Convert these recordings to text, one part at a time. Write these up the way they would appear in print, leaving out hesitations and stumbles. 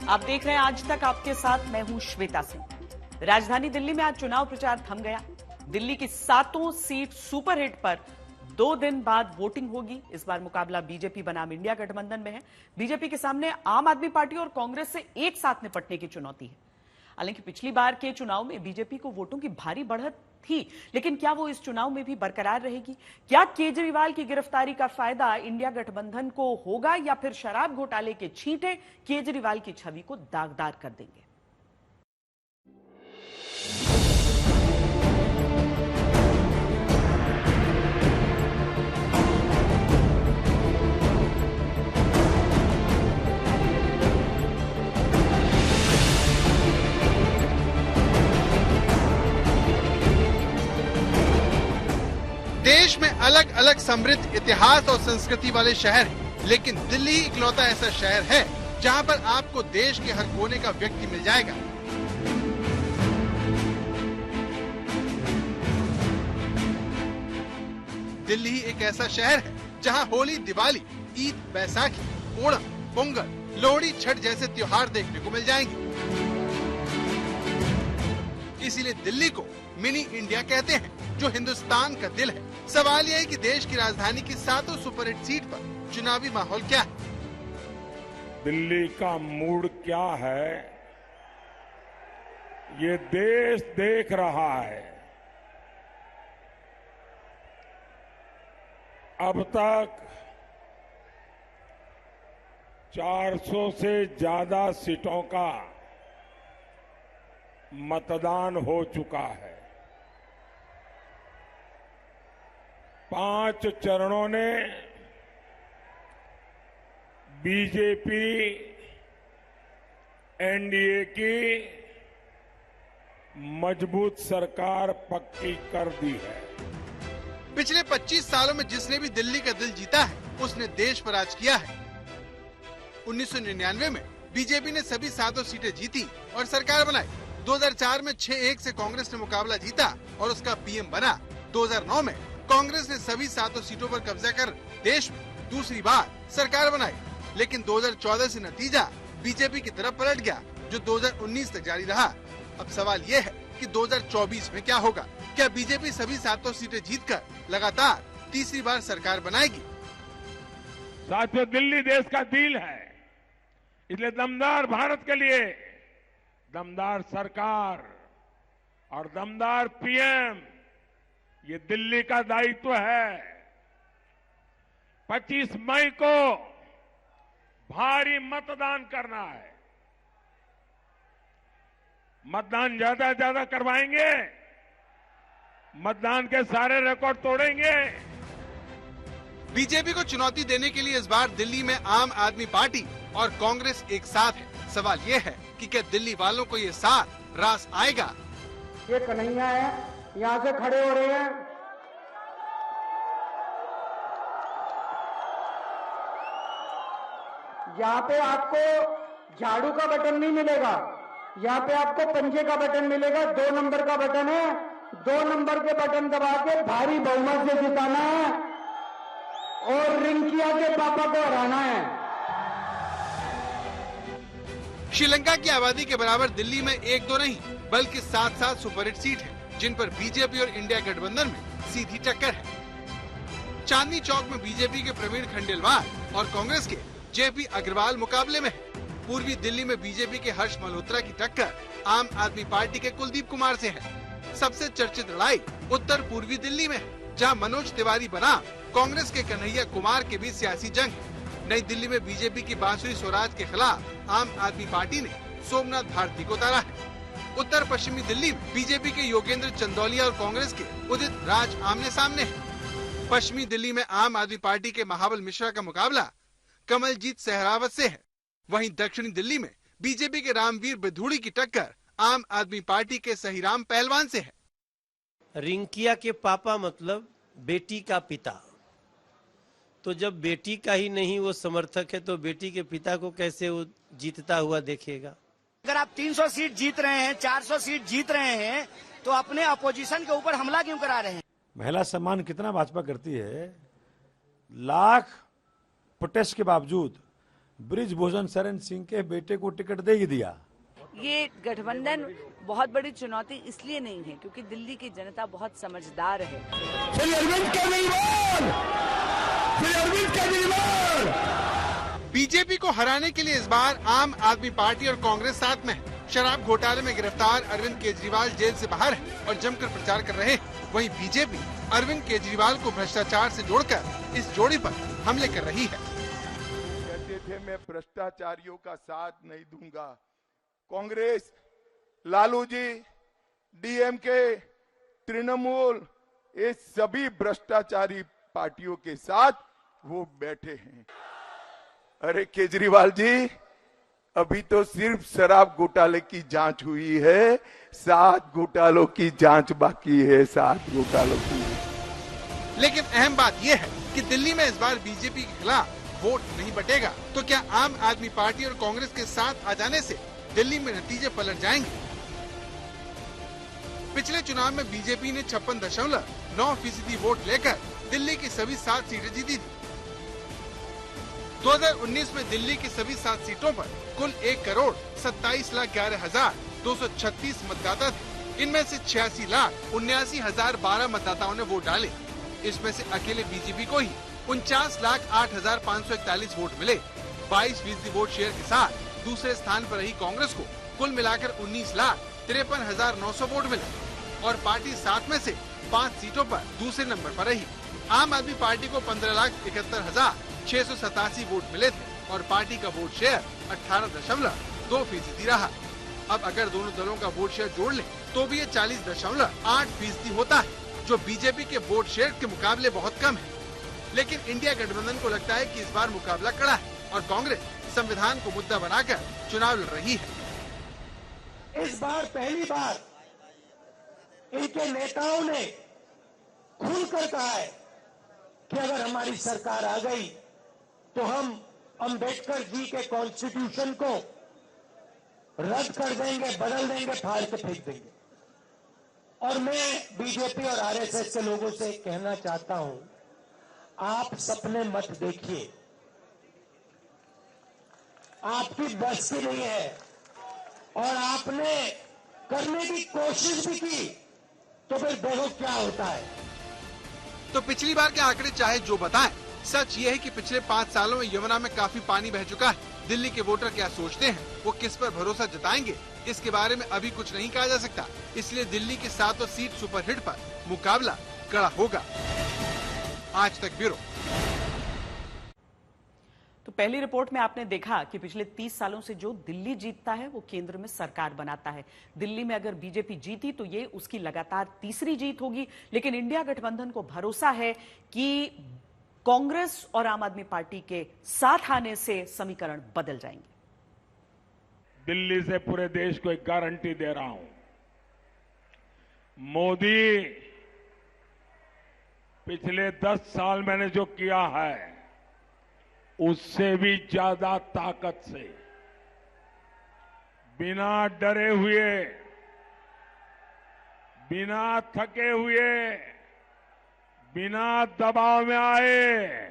आप देख रहे हैं आज तक, आपके साथ मैं हूं श्वेता सिंह। राजधानी दिल्ली में आज चुनाव प्रचार थम गया। दिल्ली की 7 सीट सुपरहिट पर 2 दिन बाद वोटिंग होगी। इस बार मुकाबला बीजेपी बनाम इंडिया गठबंधन में है। बीजेपी के सामने आम आदमी पार्टी और कांग्रेस से एक साथ निपटने की चुनौती है। हालांकि पिछली बार के चुनाव में बीजेपी को वोटों की भारी बढ़त थी, लेकिन क्या वो इस चुनाव में भी बरकरार रहेगी? क्या केजरीवाल की गिरफ्तारी का फायदा इंडिया गठबंधन को होगा या फिर शराब घोटाले के छींटे केजरीवाल की छवि को दागदार कर देंगे? देश में अलग अलग समृद्ध इतिहास और संस्कृति वाले शहर हैं, लेकिन दिल्ली इकलौता ऐसा शहर है जहां पर आपको देश के हर कोने का व्यक्ति मिल जाएगा। दिल्ली एक ऐसा शहर है जहां होली, दिवाली, ईद, बैसाखी, ओणम, पोंगल, लोहड़ी, छठ जैसे त्योहार देखने को मिल जाएंगे। इसीलिए दिल्ली को मिनी इंडिया कहते हैं, जो हिंदुस्तान का दिल है। सवाल यह है कि देश की राजधानी की 7 सुपरहिट सीट पर चुनावी माहौल क्या है? दिल्ली का मूड क्या है, ये देश देख रहा है। अब तक 400 से ज्यादा सीटों का मतदान हो चुका है। 5 चरणों ने बीजेपी एनडीए की मजबूत सरकार पक्की कर दी है। पिछले 25 सालों में जिसने भी दिल्ली का दिल जीता है, उसने देश पर राज किया है। 1999 में बीजेपी ने सभी 7 सीटें जीती और सरकार बनाई। 2004 में 6-1 से कांग्रेस ने मुकाबला जीता और उसका पीएम बना। 2009 में कांग्रेस ने सभी 7 सीटों पर कब्जा कर देश में दूसरी बार सरकार बनाई, लेकिन 2014 से नतीजा बीजेपी की तरफ पलट गया, जो 2019 तक जारी रहा। अब सवाल ये है कि 2024 में क्या होगा? क्या बीजेपी सभी 7 सीटें जीतकर लगातार तीसरी बार सरकार बनाएगी? साथियों, दिल्ली देश का दिल है, इसलिए दमदार भारत के लिए दमदार सरकार और दमदार पीएम, ये दिल्ली का दायित्व है। 25 मई को भारी मतदान करना है। मतदान ज्यादा से ज्यादा करवाएंगे, मतदान के सारे रिकॉर्ड तोड़ेंगे। बीजेपी को चुनौती देने के लिए इस बार दिल्ली में आम आदमी पार्टी और कांग्रेस एक साथ है। सवाल ये है कि क्या दिल्ली वालों को ये साथ रास आएगा? ये कन्हैया है, यहाँ से खड़े हो रहे हैं। यहाँ पे आपको झाड़ू का बटन नहीं मिलेगा, यहाँ पे आपको पंजे का बटन मिलेगा। 2 नंबर का बटन है, 2 नंबर के बटन दबा के भारी बहुमत से जिताना है और रिंकिया के पापा को हराना है। श्रीलंका की आबादी के बराबर दिल्ली में 1-2 नहीं बल्कि 7 सुपरहिट सीट है, जिन पर बीजेपी और इंडिया गठबंधन में सीधी टक्कर है। चांदनी चौक में बीजेपी के प्रवीण खंडेलवाल और कांग्रेस के जेपी अग्रवाल मुकाबले में है। पूर्वी दिल्ली में बीजेपी के हर्ष मल्होत्रा की टक्कर आम आदमी पार्टी के कुलदीप कुमार से है। सबसे चर्चित लड़ाई उत्तर पूर्वी दिल्ली में है, जहां मनोज तिवारी बनाम कांग्रेस के कन्हैया कुमार के बीच सियासी जंग है। नई दिल्ली में बीजेपी की बांसुरी स्वराज के खिलाफ आम आदमी पार्टी ने सोमनाथ भारती को उतारा है। उत्तर पश्चिमी दिल्ली में बीजेपी के योगेंद्र चंदौलिया और कांग्रेस के उदित राज आमने सामने है। पश्चिमी दिल्ली में आम आदमी पार्टी के महाबल मिश्रा का मुकाबला कमलजीत सहरावत से है। वहीं दक्षिणी दिल्ली में बीजेपी के रामवीर बिधूड़ी की टक्कर आम आदमी पार्टी के सहीराम पहलवान से है। रिंकिया के पापा मतलब बेटी का पिता, तो जब बेटी का ही नहीं वो समर्थक है तो बेटी के पिता को कैसे वो जीतता हुआ देखेगा? अगर आप 300 सीट जीत रहे हैं, 400 सीट जीत रहे हैं, तो अपने अपोजिशन के ऊपर हमला क्यों करा रहे हैं? महिला सम्मान कितना भाजपा करती है? लाख प्रोटेस्ट के बावजूद ब्रिजभूषण शरण सिंह के बेटे को टिकट दे ही दिया। ये गठबंधन बहुत बड़ी चुनौती इसलिए नहीं है क्योंकि दिल्ली की जनता बहुत समझदार है। बीजेपी को हराने के लिए इस बार आम आदमी पार्टी और कांग्रेस साथ में है। शराब घोटाले में गिरफ्तार अरविंद केजरीवाल जेल से बाहर है और जमकर प्रचार कर रहे हैं। वहीं बीजेपी अरविंद केजरीवाल को भ्रष्टाचार से जोड़कर इस जोड़ी पर हमले कर रही है। कहते थे मैं भ्रष्टाचारियों का साथ नहीं दूंगा। कांग्रेस, लालू जी, डीएमके, तृणमूल, ये सभी भ्रष्टाचारी पार्टियों के साथ वो बैठे हैं। अरे केजरीवाल जी, अभी तो सिर्फ शराब घोटाले की जांच हुई है, 7 घोटालों की जांच बाकी है, 7 घोटालों की। लेकिन अहम बात यह है कि दिल्ली में इस बार बीजेपी के खिलाफ वोट नहीं बटेगा, तो क्या आम आदमी पार्टी और कांग्रेस के साथ आ जाने से दिल्ली में नतीजे पलट जाएंगे? पिछले चुनाव में बीजेपी ने 56.9% वोट लेकर दिल्ली की सभी 7 सीटें जीती थी। 2019 में दिल्ली की सभी 7 सीटों पर कुल 1,27,11,236 मतदाता थे। इनमें से 86,79,012 मतदाताओं ने वोट डाले। इसमें से अकेले बीजेपी को ही 49,08,541 वोट मिले। 22% वोट शेयर के साथ दूसरे स्थान पर रही कांग्रेस को कुल मिलाकर 19,53,900 वोट मिले और पार्टी 7 में से 5 सीटों पर दूसरे नंबर पर रही। आम आदमी पार्टी को 15,71,687 वोट मिले थे और पार्टी का वोट शेयर 18.2% रहा। अब अगर दोनों दलों का वोट शेयर जोड़ लें तो भी ये 40.8% होता है, जो बीजेपी के वोट शेयर के मुकाबले बहुत कम है। लेकिन इंडिया गठबंधन को लगता है कि इस बार मुकाबला कड़ा है और कांग्रेस संविधान को मुद्दा बनाकर चुनाव लड़ रही है। इस बार पहली बार इनके नेताओं ने खुलकर कहा है कि अगर हमारी सरकार आ गई तो हम अंबेडकर जी के कॉन्स्टिट्यूशन को रद्द कर देंगे, बदल देंगे, फाड़ के फेंक देंगे। और मैं बीजेपी और आरएसएस के लोगों से कहना चाहता हूं, आप सपने मत देखिए, आपकी बस की नहीं है। और आपने करने की कोशिश भी की तो फिर देखो क्या होता है। तो पिछली बार के आंकड़े चाहे जो बताएं, सच ये है कि पिछले 5 सालों में यमुना में काफी पानी बह चुका है। दिल्ली के वोटर क्या सोचते हैं, वो किस पर भरोसा जताएंगे, इसके बारे में अभी कुछ नहीं कहा जा सकता। इसलिए दिल्ली की 7 सीट सुपरहिट पर मुकाबला कड़ा होगा। आज तक ब्यूरो। तो पहली रिपोर्ट में आपने देखा कि पिछले 30 सालों से जो दिल्ली जीतता है वो केंद्र में सरकार बनाता है। दिल्ली में अगर बीजेपी जीती तो ये उसकी लगातार तीसरी जीत होगी। लेकिन इंडिया गठबंधन को भरोसा है कि कांग्रेस और आम आदमी पार्टी के साथ आने से समीकरण बदल जाएंगे। दिल्ली से पूरे देश को एक गारंटी दे रहा हूं, मोदी पिछले 10 साल मैंने जो किया है उससे भी ज्यादा ताकत से, बिना डरे हुए, बिना थके हुए, बिना दबाव में आए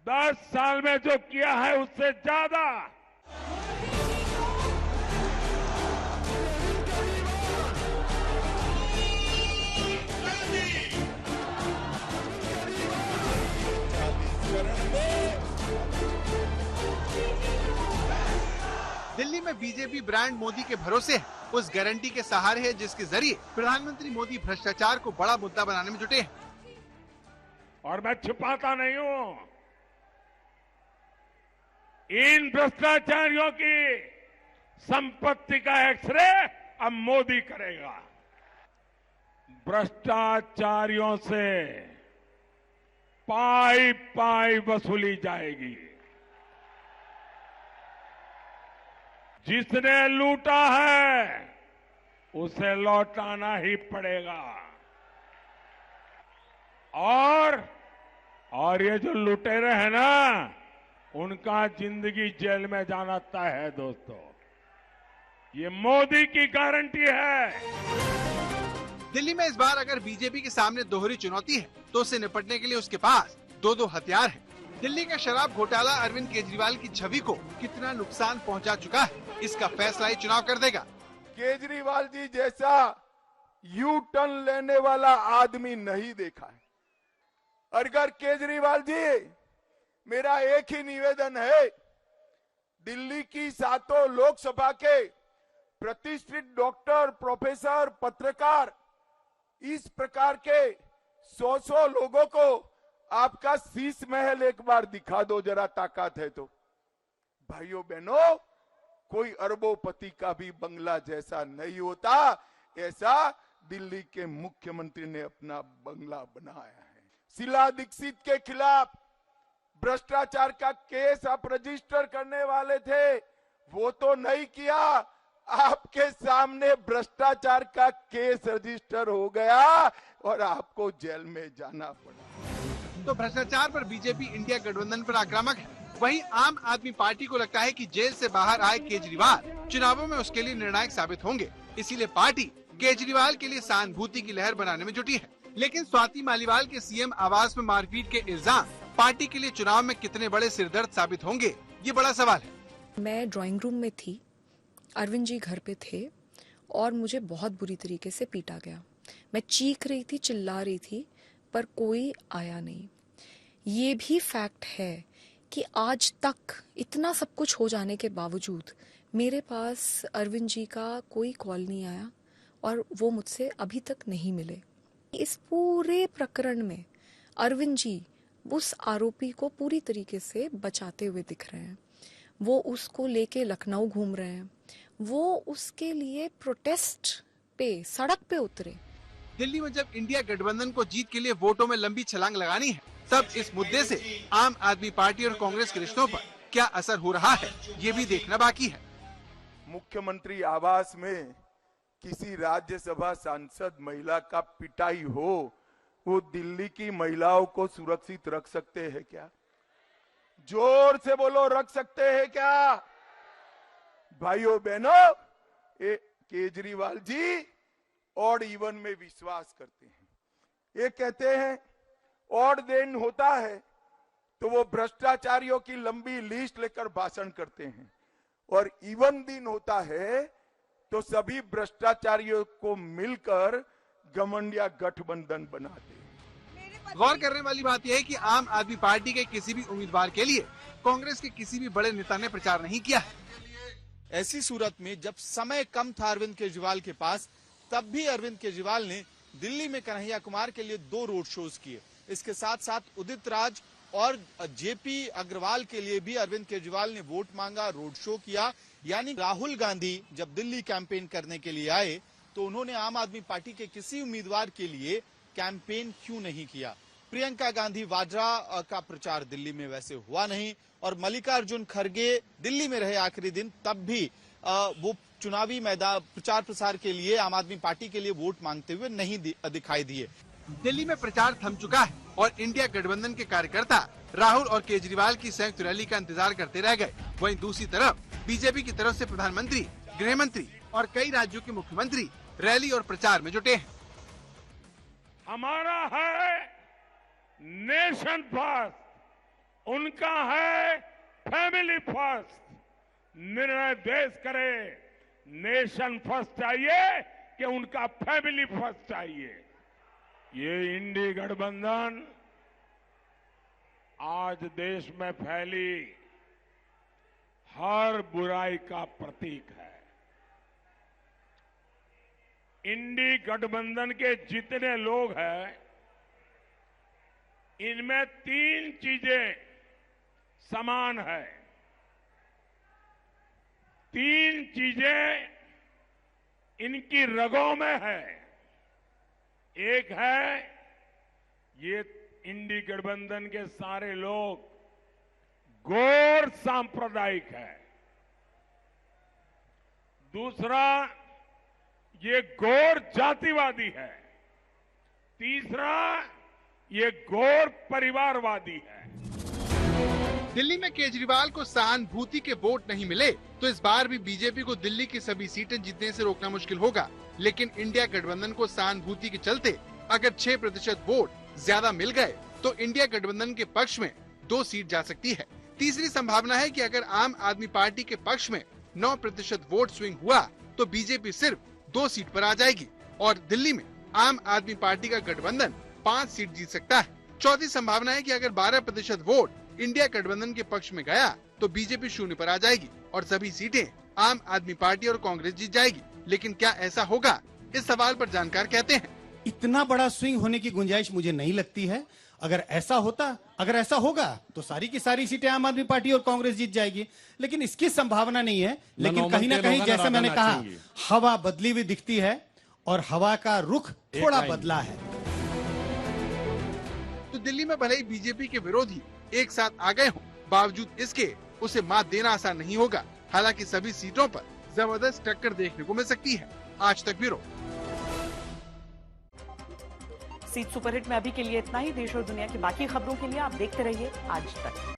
10 साल में जो किया है उससे ज्यादा दिल्ली में बीजेपी ब्रांड मोदी के भरोसे है, उस गारंटी के सहारे है जिसके जरिए प्रधानमंत्री मोदी भ्रष्टाचार को बड़ा मुद्दा बनाने में जुटे हैं। और मैं छिपाता नहीं हूं, इन भ्रष्टाचारियों की संपत्ति का एक्सरे अब मोदी करेगा। भ्रष्टाचारियों से पाई पाई वसूली जाएगी। जिसने लूटा है उसे लौटाना ही पड़ेगा। और ये जो लुटेरे हैं ना, उनका जिंदगी जेल में जाना तय है दोस्तों। ये मोदी की गारंटी है। दिल्ली में इस बार अगर बीजेपी के सामने दोहरी चुनौती है तो उससे निपटने के लिए उसके पास 2 हथियार हैं। दिल्ली का शराब घोटाला अरविंद केजरीवाल की छवि को कितना नुकसान पहुंचा चुका है, इसका फैसला ही चुनाव कर देगा। केजरीवाल जी जैसा यू टर्न लेने वाला आदमी नहीं देखा है। अगर केजरीवाल जी, मेरा एक ही निवेदन है, दिल्ली की 7 लोकसभा के प्रतिष्ठित डॉक्टर, प्रोफेसर, पत्रकार, इस प्रकार के 100 लोगों को आपका शीश महल एक बार दिखा दो, जरा ताकत है तो। भाइयों बहनों, कोई अरबोपति का भी बंगला जैसा नहीं होता, ऐसा दिल्ली के मुख्यमंत्री ने अपना बंगला बनाया है। शीला दीक्षित के खिलाफ भ्रष्टाचार का केस आप रजिस्टर करने वाले थे, वो तो नहीं किया। आपके सामने भ्रष्टाचार का केस रजिस्टर हो गया और आपको जेल में जाना पड़ा। तो भ्रष्टाचार पर बीजेपी इंडिया गठबंधन पर आक्रामक है। वहीं आम आदमी पार्टी को लगता है कि जेल से बाहर आए केजरीवाल चुनावों में उसके लिए निर्णायक साबित होंगे, इसीलिए पार्टी केजरीवाल के लिए सहानुभूति की लहर बनाने में जुटी है। लेकिन स्वाति मालीवाल के सीएम आवास में मारपीट के इल्जाम पार्टी के लिए चुनाव में कितने बड़े सिरदर्द साबित होंगे, ये बड़ा सवाल है। मैं ड्राइंग रूम में थी, अरविंद जी घर पे थे और मुझे बहुत बुरी तरीके से पीटा गया। मैं चीख रही थी, चिल्ला रही थी, पर कोई आया नहीं। ये भी फैक्ट है कि आज तक इतना सब कुछ हो जाने के बावजूद मेरे पास अरविंद जी का कोई कॉल नहीं आया और वो मुझसे अभी तक नहीं मिले। इस पूरे प्रकरण में अरविंद जी उस आरोपी को पूरी तरीके से बचाते हुए दिख रहे हैं। वो उसको लेके लखनऊ घूम रहे हैं, वो उसके लिए प्रोटेस्ट पे सड़क पे उतरे। दिल्ली में जब इंडिया गठबंधन को जीत के लिए वोटों में लंबी छलांग लगानी है, तब इस मुद्दे से आम आदमी पार्टी और कांग्रेस के रिश्तों पर क्या असर हो रहा है, ये भी देखना बाकी है। मुख्यमंत्री आवास में किसी राज्यसभा सांसद महिला का पिटाई हो, वो दिल्ली की महिलाओं को सुरक्षित रख सकते हैं क्या? जोर से बोलो, रख सकते हैं क्या? भाइयों बहनों, केजरीवाल जी ऑड इवन में विश्वास करते हैं। ये कहते हैं ऑड दिन होता है तो वो भ्रष्टाचारियों की लंबी लिस्ट लेकर भाषण करते हैं, और इवन दिन होता है तो सभी भ्रष्टाचारियों को मिलकर घमंडिया गठबंधन बनाते हैं। गौर करने वाली बात यह है कि आम आदमी पार्टी के किसी भी उम्मीदवार के लिए कांग्रेस के किसी भी बड़े नेता ने प्रचार नहीं किया है। ऐसी सूरत में जब समय कम था अरविंद केजरीवाल के पास, तब भी अरविंद केजरीवाल ने दिल्ली में कन्हैया कुमार के लिए 2 रोड शोज किए। इसके साथ साथ उदित राज और जेपी अग्रवाल के लिए भी अरविंद केजरीवाल ने वोट मांगा, रोड शो किया। यानी राहुल गांधी जब दिल्ली कैंपेन करने के लिए आए तो उन्होंने आम आदमी पार्टी के किसी उम्मीदवार के लिए कैंपेन क्यों नहीं किया? प्रियंका गांधी वाड्रा का प्रचार दिल्ली में वैसे हुआ नहीं, और मल्लिकार्जुन खड़गे दिल्ली में रहे आखिरी दिन, तब भी वो चुनावी मैदान प्रचार प्रसार के लिए आम आदमी पार्टी के लिए वोट मांगते हुए नहीं दिखाई दिए। दिल्ली में प्रचार थम चुका है और इंडिया गठबंधन के कार्यकर्ता राहुल और केजरीवाल की संयुक्त रैली का इंतजार करते रह गए। वहीं दूसरी तरफ बीजेपी की तरफ से प्रधानमंत्री, गृह मंत्री और कई राज्यों के मुख्यमंत्री रैली और प्रचार में जुटे हैं। हमारा है नेशन फर्स्ट, उनका है फैमिली फर्स्ट। निर्णय देश करे, नेशन फर्स्ट चाहिए कि उनका फैमिली फर्स्ट चाहिए। ये इंडी गठबंधन आज देश में फैली हर बुराई का प्रतीक है। इंडी गठबंधन के जितने लोग हैं, इनमें 3 चीजें समान है। 3 चीजें इनकी रगों में है। एक है, ये इंडी गठबंधन के सारे लोग गौर सांप्रदायिक है। दूसरा, ये गौर जातिवादी है। तीसरा, ये गौर परिवारवादी है। दिल्ली में केजरीवाल को सहानुभूति के वोट नहीं मिले तो इस बार भी बीजेपी को दिल्ली की सभी सीटें जीतने से रोकना मुश्किल होगा। लेकिन इंडिया गठबंधन को सहानुभूति के चलते अगर 6% वोट ज्यादा मिल गए तो इंडिया गठबंधन के पक्ष में 2 सीट जा सकती है। तीसरी संभावना है कि अगर आम आदमी पार्टी के पक्ष में 9% वोट स्विंग हुआ तो बीजेपी सिर्फ 2 सीट पर आ जाएगी और दिल्ली में आम आदमी पार्टी का गठबंधन 5 सीट जीत सकता है। चौथी संभावना है कि अगर 12% वोट इंडिया गठबंधन के पक्ष में गया तो बीजेपी 0 पर आ जाएगी और सभी सीटें आम आदमी पार्टी और कांग्रेस जीत जाएगी। लेकिन क्या ऐसा होगा, इस सवाल पर जानकार कहते हैं इतना बड़ा स्विंग होने की गुंजाइश मुझे नहीं लगती है। अगर ऐसा होगा तो सारी की सारी सीटें आम आदमी पार्टी और कांग्रेस जीत जाएगी, लेकिन इसकी संभावना नहीं है। लेकिन कहीं ना कहीं जैसे मैंने कहा, हवा बदली हुई दिखती है और हवा का रुख थोड़ा बदला है। तो दिल्ली में भले ही बीजेपी के विरोधी एक साथ आ गए हों, बावजूद इसके उसे मात देना आसान नहीं होगा। हालांकि सभी सीटों पर जबरदस्त टक्कर देखने को मिल सकती है। आज तक ब्यूरो। सीट सुपरहिट में अभी के लिए इतना ही। देश और दुनिया की बाकी खबरों के लिए आप देखते रहिए आज तक।